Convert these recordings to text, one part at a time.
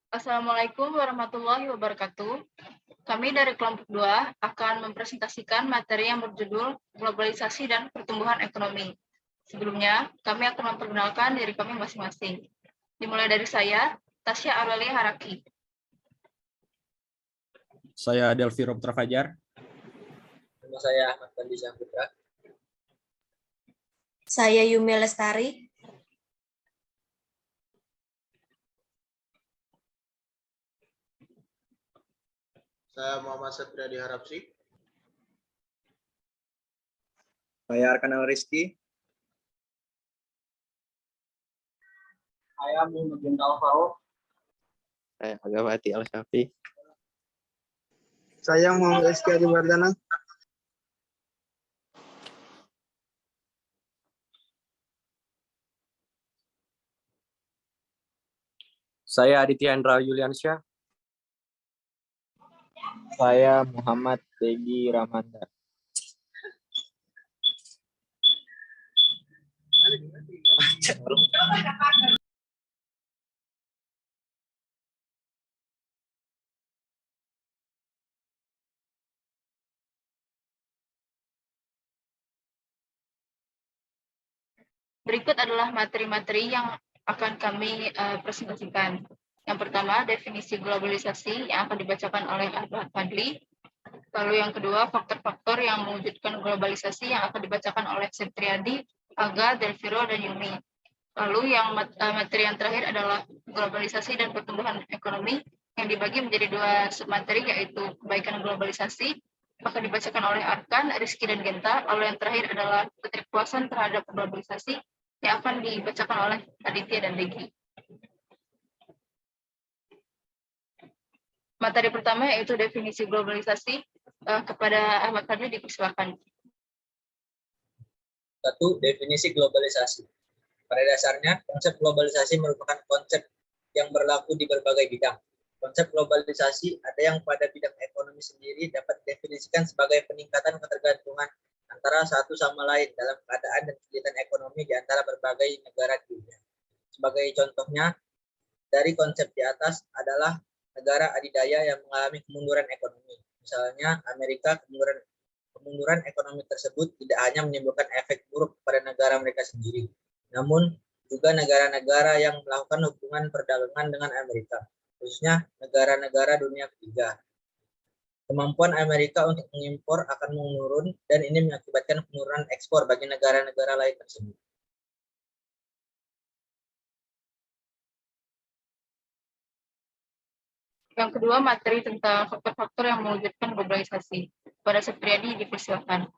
Assalamualaikum warahmatullahi wabarakatuh. Kami dari kelompok 2 akan mempresentasikan materi yang berjudul Globalisasi dan Pertumbuhan Ekonomi. Sebelumnya, kami akan memperkenalkan diri kami masing-masing. Dimulai dari saya, Tasya Aurelia Haraki. Saya Delvi Putra Fajar. Nama saya Ahmad Fandi Syahputra. Saya Yumi Lestari. Saya Muhammad Satriadi Harapsi. Saya Arkanel Rizky. Saya Muhammad bin Alvaro. Saya Agawati Al-Syafi. Saya Muhammad Rizky Adi Wardana. Saya Aditya Hendra Yuliansyah. Saya Muhammad Begi Ramanda. Berikut adalah materi-materi yang akan kami presentasikan. Yang pertama, definisi globalisasi yang akan dibacakan oleh Ahmad Fadli. Lalu yang kedua, faktor-faktor yang mewujudkan globalisasi yang akan dibacakan oleh Septriadi, Aga, Delviro, dan Yumi. Lalu yang materi yang terakhir adalah globalisasi dan pertumbuhan ekonomi yang dibagi menjadi 2 submateri, yaitu kebaikan globalisasi akan dibacakan oleh Arkan, Rizky, dan Genta. Lalu yang terakhir adalah ketidakpuasan terhadap globalisasi yang akan dibacakan oleh Aditya dan Degi. Materi pertama yaitu definisi globalisasi. Kepada Ahmad Fadli dipersilakan. 1. Definisi globalisasi. Pada dasarnya, konsep globalisasi merupakan konsep yang berlaku di berbagai bidang. Konsep globalisasi ada yang pada bidang ekonomi sendiri dapat didefinisikan sebagai peningkatan ketergantungan antara satu sama lain dalam keadaan dan kegiatan ekonomi di antara berbagai negara di dunia. Sebagai contohnya, dari konsep di atas adalah negara adidaya yang mengalami kemunduran ekonomi. Misalnya, Amerika, kemunduran ekonomi tersebut tidak hanya menimbulkan efek buruk pada negara mereka sendiri, namun juga negara-negara yang melakukan hubungan perdagangan dengan Amerika, khususnya negara-negara dunia ketiga. Kemampuan Amerika untuk mengimpor akan menurun dan ini mengakibatkan penurunan ekspor bagi negara-negara lain tersebut. Yang kedua, materi tentang faktor-faktor yang mewujudkan globalisasi. Pada Septriadi dipersilakan.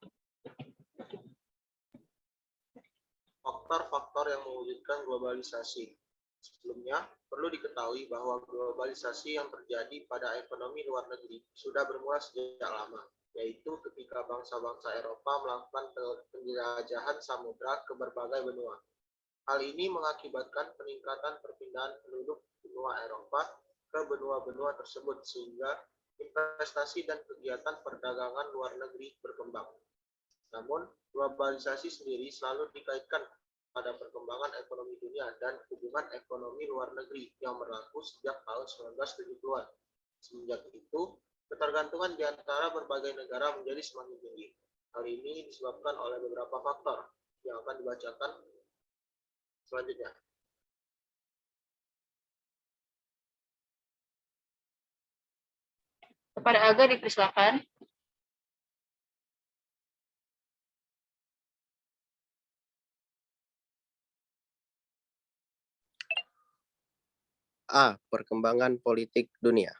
Faktor-faktor yang mewujudkan globalisasi. Sebelumnya, perlu diketahui bahwa globalisasi yang terjadi pada ekonomi luar negeri sudah bermula sejak lama, yaitu ketika bangsa-bangsa Eropa melakukan penjelajahan samudra ke berbagai benua. Hal ini mengakibatkan peningkatan perpindahan penduduk benua Eropa ke benua-benua tersebut sehingga investasi dan kegiatan perdagangan luar negeri berkembang. Namun, globalisasi sendiri selalu dikaitkan pada perkembangan ekonomi dunia dan hubungan ekonomi luar negeri yang berlaku sejak tahun 1970-an. Semenjak itu, ketergantungan di antara berbagai negara menjadi semakin tinggi. Hal ini disebabkan oleh beberapa faktor yang akan dibacakan selanjutnya. Kepada Aga dipersilakan. A. Perkembangan politik dunia.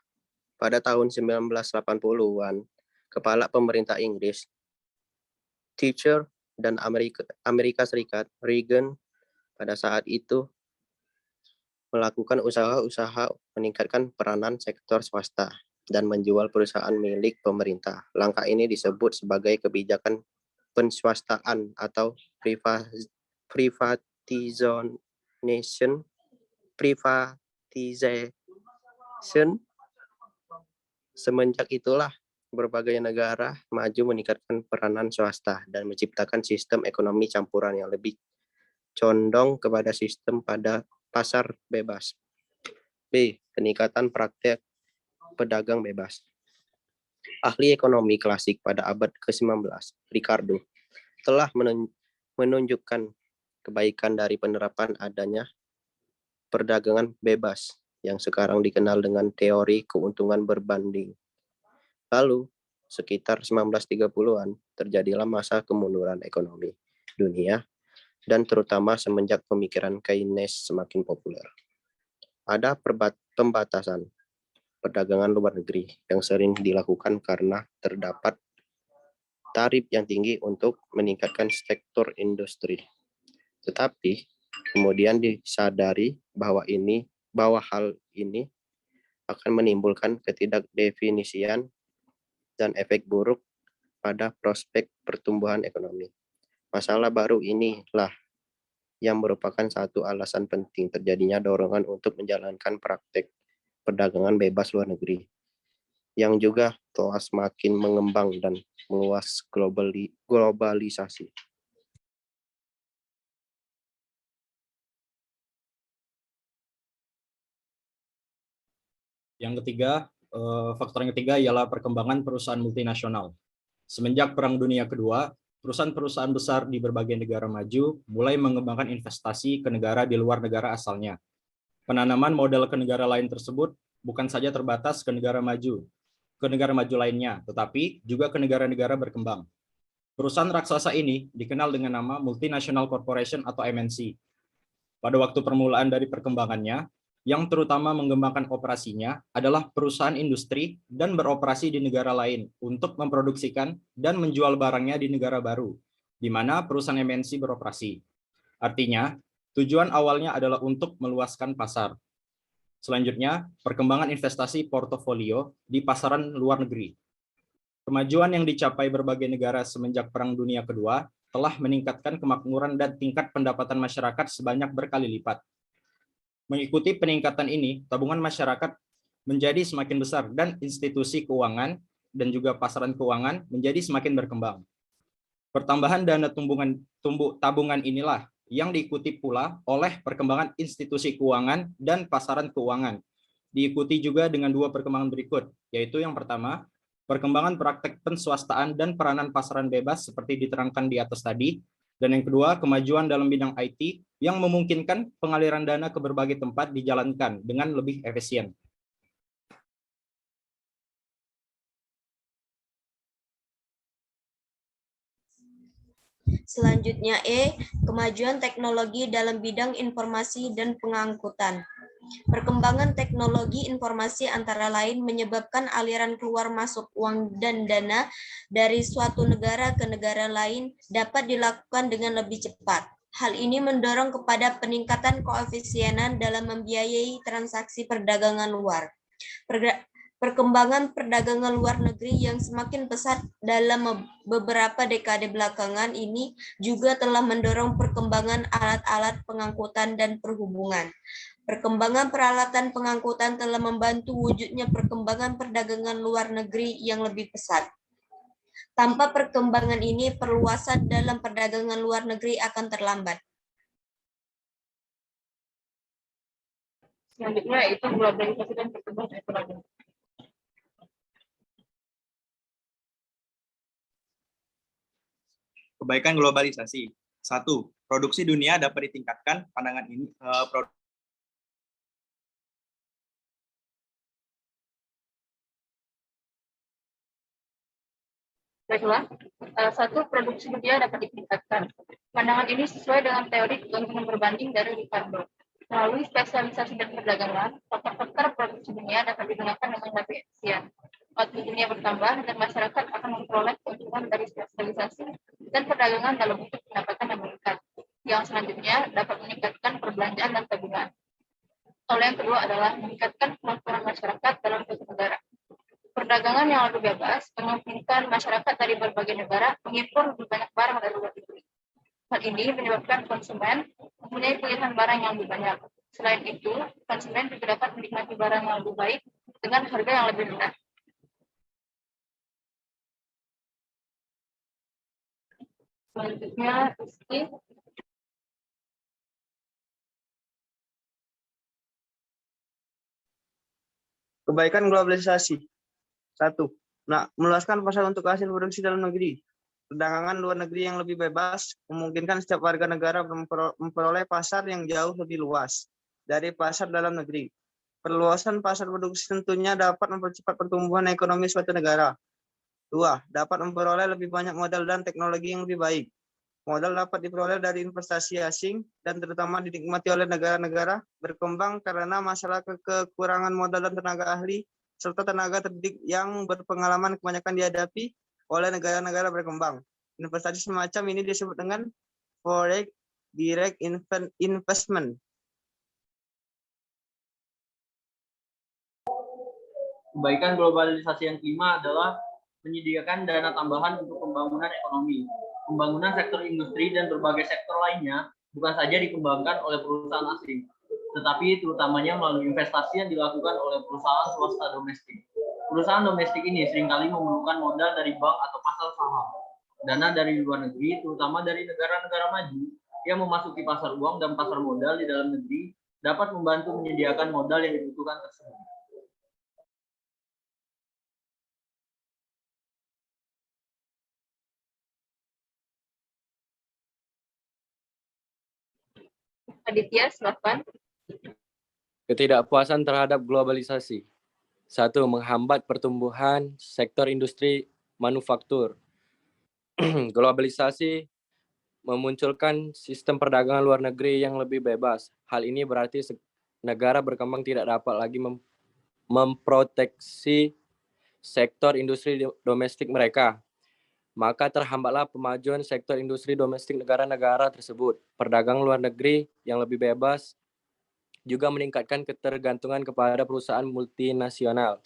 Pada tahun 1980-an, Kepala Pemerintah Inggris, Thatcher, dan Amerika Serikat, Reagan, pada saat itu melakukan usaha-usaha meningkatkan peranan sektor swasta dan menjual perusahaan milik pemerintah. Langkah ini disebut sebagai kebijakan penswastaan atau privatization. Semenjak itulah berbagai negara maju meningkatkan peranan swasta dan menciptakan sistem ekonomi campuran yang lebih condong kepada sistem pada pasar bebas. B. peningkatan praktek pedagang bebas. Ahli ekonomi klasik pada abad ke-19, Ricardo, telah menunjukkan kebaikan dari penerapan adanya perdagangan bebas yang sekarang dikenal dengan teori keuntungan berbanding. Lalu, sekitar 1930-an, terjadilah masa kemunduran ekonomi dunia, dan terutama semenjak pemikiran Keynes semakin populer. Ada pembatasan perdagangan luar negeri yang sering dilakukan karena terdapat tarif yang tinggi untuk meningkatkan sektor industri. Tetapi kemudian disadari bahwa hal ini akan menimbulkan ketidakdefinisian dan efek buruk pada prospek pertumbuhan ekonomi. Masalah baru inilah yang merupakan satu alasan penting terjadinya dorongan untuk menjalankan praktek perdagangan bebas luar negeri yang juga telah semakin mengembang dan meluas globalisasi. Yang ketiga, faktor yang ketiga ialah perkembangan perusahaan multinasional. Semenjak Perang Dunia Kedua, perusahaan-perusahaan besar di berbagai negara maju mulai mengembangkan investasi ke negara di luar negara asalnya. Penanaman modal ke negara lain tersebut bukan saja terbatas ke negara maju lainnya, tetapi juga ke negara-negara berkembang. Perusahaan raksasa ini dikenal dengan nama Multinational Corporation atau MNC. Pada waktu permulaan dari perkembangannya, yang terutama mengembangkan operasinya adalah perusahaan industri dan beroperasi di negara lain untuk memproduksikan dan menjual barangnya di negara baru, di mana perusahaan MNC beroperasi. Artinya, tujuan awalnya adalah untuk meluaskan pasar. Selanjutnya, perkembangan investasi portofolio di pasaran luar negeri. Kemajuan yang dicapai berbagai negara semenjak Perang Dunia Kedua telah meningkatkan kemakmuran dan tingkat pendapatan masyarakat sebanyak berkali lipat. Mengikuti peningkatan ini, tabungan masyarakat menjadi semakin besar dan institusi keuangan dan juga pasaran keuangan menjadi semakin berkembang. Pertambahan dana tabungan inilah yang diikuti pula oleh perkembangan institusi keuangan dan pasaran keuangan. Diikuti juga dengan dua perkembangan berikut, yaitu yang pertama, perkembangan praktek penswastaan dan peranan pasaran bebas seperti diterangkan di atas tadi, dan yang kedua, kemajuan dalam bidang IT yang memungkinkan pengaliran dana ke berbagai tempat dijalankan dengan lebih efisien. Selanjutnya kemajuan teknologi dalam bidang informasi dan pengangkutan. Perkembangan teknologi informasi antara lain menyebabkan aliran keluar masuk uang dan dana dari suatu negara ke negara lain dapat dilakukan dengan lebih cepat. Hal ini mendorong kepada peningkatan koefisienan dalam membiayai transaksi perdagangan luar. Perkembangan perdagangan luar negeri yang semakin pesat dalam beberapa dekade belakangan ini juga telah mendorong perkembangan alat-alat pengangkutan dan perhubungan. Perkembangan peralatan pengangkutan telah membantu wujudnya perkembangan perdagangan luar negeri yang lebih pesat. Tanpa perkembangan ini, perluasan dalam perdagangan luar negeri akan terlambat. Selanjutnya itu globalisasi dan pertumbuhan ekonomi. Kebaikan globalisasi. 1. Produksi dunia dapat ditingkatkan. Pandangan ini Baiklah, satu, produksi dunia dapat ditingkatkan. Pandangan ini sesuai dengan teori keuntungan berbanding dari Ricardo. Melalui spesialisasi dan perdagangan, faktor-faktor produksi dunia dapat digunakan dengan lebih efisien. Output dunia bertambah dan masyarakat akan memperoleh keuntungan dari spesialisasi dan perdagangan dalam bentuk pendapatan yang meningkat. Yang selanjutnya dapat meningkatkan perbelanjaan dan tabungan. Lalu yang kedua adalah meningkatkan kemakmuran masyarakat dalam suatu negara. Perdagangan yang lebih bebas memungkinkan masyarakat dari berbagai negara mengimpor lebih banyak barang dari luar negeri. Hal ini menyebabkan konsumen mempunyai pilihan barang yang lebih banyak. Selain itu, konsumen juga dapat menikmati barang yang lebih baik dengan harga yang lebih rendah. Selanjutnya, Rizky. Kebaikan globalisasi. 1. Meluaskan pasar untuk hasil produksi dalam negeri. Perdagangan luar negeri yang lebih bebas memungkinkan setiap warga negara memperoleh pasar yang jauh lebih luas dari pasar dalam negeri. Perluasan pasar produksi tentunya dapat mempercepat pertumbuhan ekonomi suatu negara. 2. Dapat memperoleh lebih banyak modal dan teknologi yang lebih baik. Modal dapat diperoleh dari investasi asing dan terutama dinikmati oleh negara-negara berkembang karena masalah kekurangan modal dan tenaga ahli serta tenaga terdidik yang berpengalaman kebanyakan dihadapi oleh negara-negara berkembang. Investasi semacam ini disebut dengan foreign direct investment. Kebaikan globalisasi yang kelima adalah menyediakan dana tambahan untuk pembangunan ekonomi. Pembangunan sektor industri dan berbagai sektor lainnya bukan saja dikembangkan oleh perusahaan asing, tetapi terutamanya melalui investasi yang dilakukan oleh perusahaan swasta domestik. Perusahaan domestik ini seringkali memerlukan modal dari bank atau pasar saham, dana dari luar negeri, terutama dari negara-negara maju yang memasuki pasar uang dan pasar modal di dalam negeri dapat membantu menyediakan modal yang dibutuhkan tersebut. Aditya, silakan. Ketidakpuasan terhadap globalisasi. 1. Menghambat pertumbuhan sektor industri manufaktur. Globalisasi memunculkan sistem perdagangan luar negeri yang lebih bebas. Hal ini berarti negara berkembang tidak dapat lagi memproteksi sektor industri domestik mereka. Maka terhambatlah pemajuan sektor industri domestik negara-negara tersebut. Perdagangan luar negeri yang lebih bebas juga meningkatkan ketergantungan kepada perusahaan multinasional.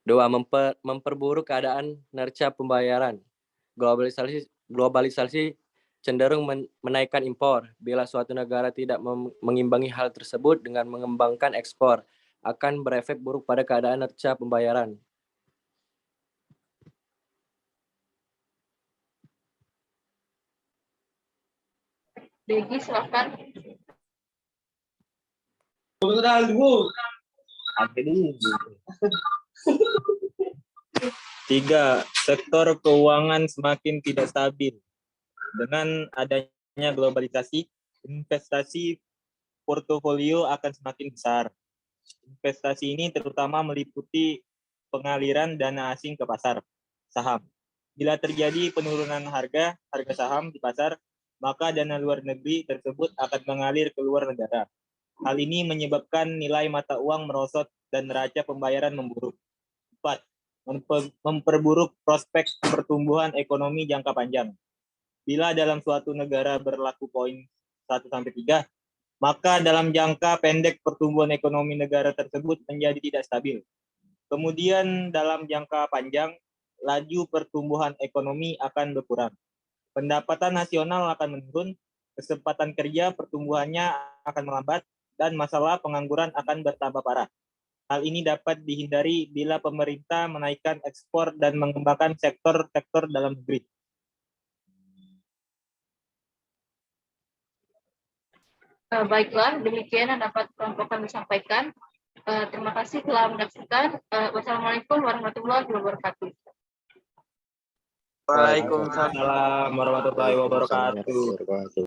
2. Memperburuk keadaan neraca pembayaran. Globalisasi cenderung menaikkan impor. Bila suatu negara tidak mengimbangi hal tersebut dengan mengembangkan ekspor, akan berefek buruk pada keadaan neraca pembayaran. Degi, silakan. Tiga, sektor keuangan semakin tidak stabil. Dengan adanya globalisasi, investasi portofolio akan semakin besar. Investasi ini terutama meliputi pengaliran dana asing ke pasar saham. Bila terjadi penurunan harga saham di pasar, maka dana luar negeri tersebut akan mengalir ke luar negara. Hal ini menyebabkan nilai mata uang merosot dan neraca pembayaran memburuk. 4. Memperburuk prospek pertumbuhan ekonomi jangka panjang. Bila dalam suatu negara berlaku poin 1-3, maka dalam jangka pendek pertumbuhan ekonomi negara tersebut menjadi tidak stabil. Kemudian dalam jangka panjang, laju pertumbuhan ekonomi akan berkurang. Pendapatan nasional akan menurun, kesempatan kerja pertumbuhannya akan melambat, dan masalah pengangguran akan bertambah parah. Hal ini dapat dihindari bila pemerintah menaikkan ekspor dan mengembangkan sektor-sektor dalam negeri. Baiklah, demikian yang dapat kelompok kami sampaikan. Terima kasih telah menyaksikan. Wassalamualaikum warahmatullahi wabarakatuh. Waalaikumsalam warahmatullahi wabarakatuh.